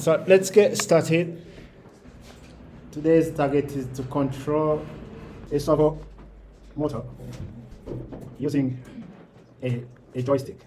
So let's get started. Today's target is to control a servo motor using a joystick.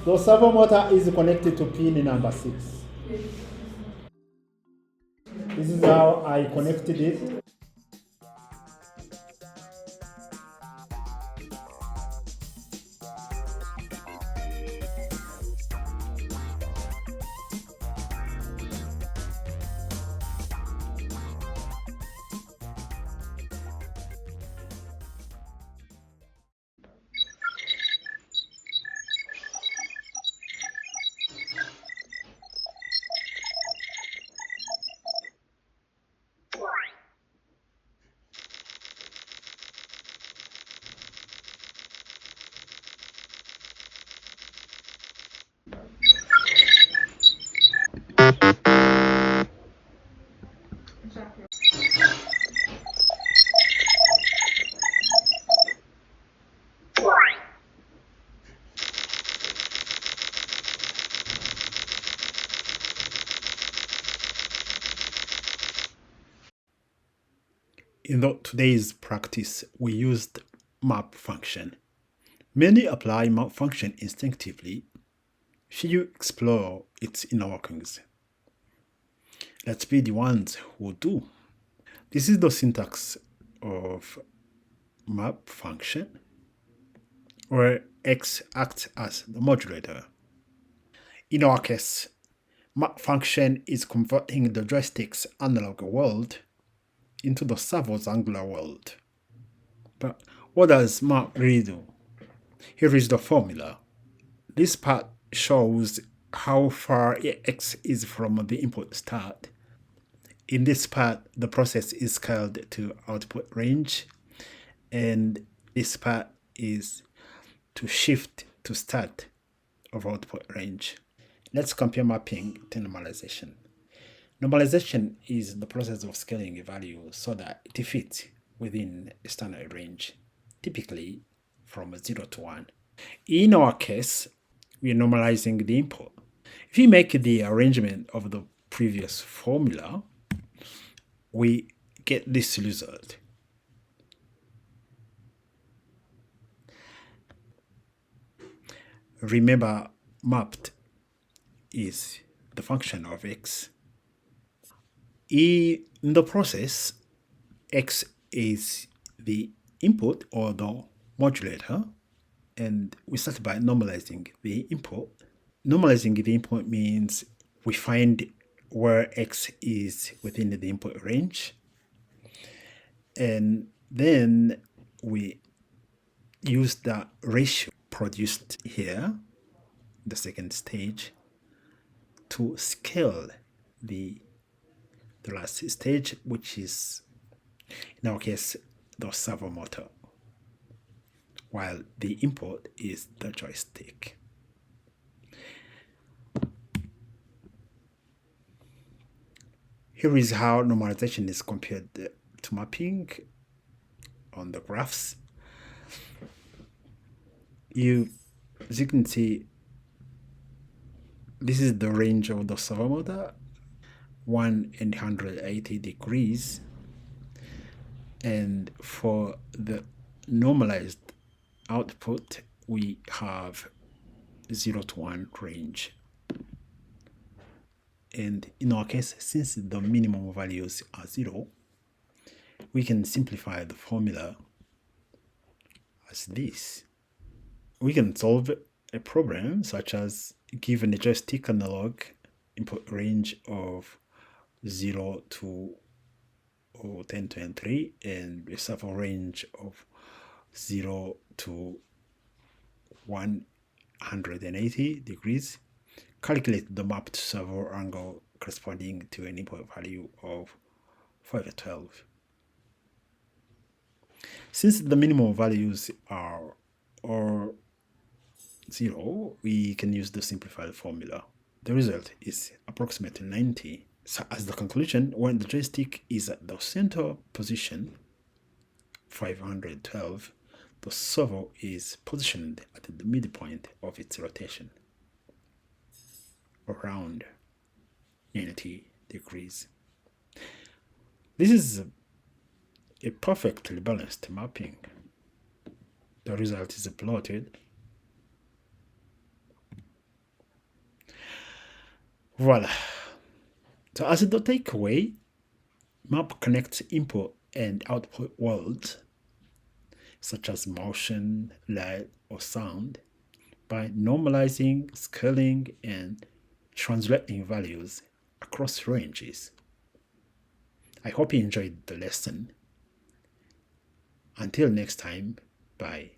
The servo motor is connected to pin number 6. This is how I connected it. In today's practice, we used map function. Many apply map function instinctively. Few explore its inner workings. Let's be the ones who do. This is the syntax of map function, where x acts as the modulator. In our case, map function is converting the joystick's analog world into the servo's angular world. But what does map really do? Here is the formula. This part shows how far x is from the input start. In this part, the process is scaled to output range, and this part is to shift to start of output range. Let's compare mapping to normalization. Normalization is the process of scaling a value so that it fits within a standard range, typically from 0 to 1. In our case, we are normalizing the input. If we make the arrangement of the previous formula, we get this result. Remember, mapped is the function of x. In the process, x is the input or the modulator, and we start by normalizing the input. Normalizing the input means we find where x is within the input range, and then we use the ratio produced here, the second stage, to scale the last stage, which is, in our case, the servo motor, while the input is the joystick. Here is how normalization is compared to mapping on the graphs. As you can see, this is the range of the servo motor, 180 degrees, and for the normalized output we have 0 to 1 range. And in our case, since the minimum values are 0, we can simplify the formula as this. We can solve a problem such as given a joystick analog input range of 0 to 1023 and a servo range of 0 to 180 degrees. Calculate the mapped servo angle corresponding to an input value of 512. Since the minimum values are or 0, we can use the simplified formula. The result is approximately 90. So as the conclusion, when the joystick is at the center position, 512, the servo is positioned at the midpoint of its rotation, around 90 degrees. This is a perfectly balanced mapping. The result is plotted. Voila. So as the takeaway, map connects input and output worlds, such as motion, light, or sound, by normalizing, scaling, and translating values across ranges. I hope you enjoyed the lesson. Until next time, bye.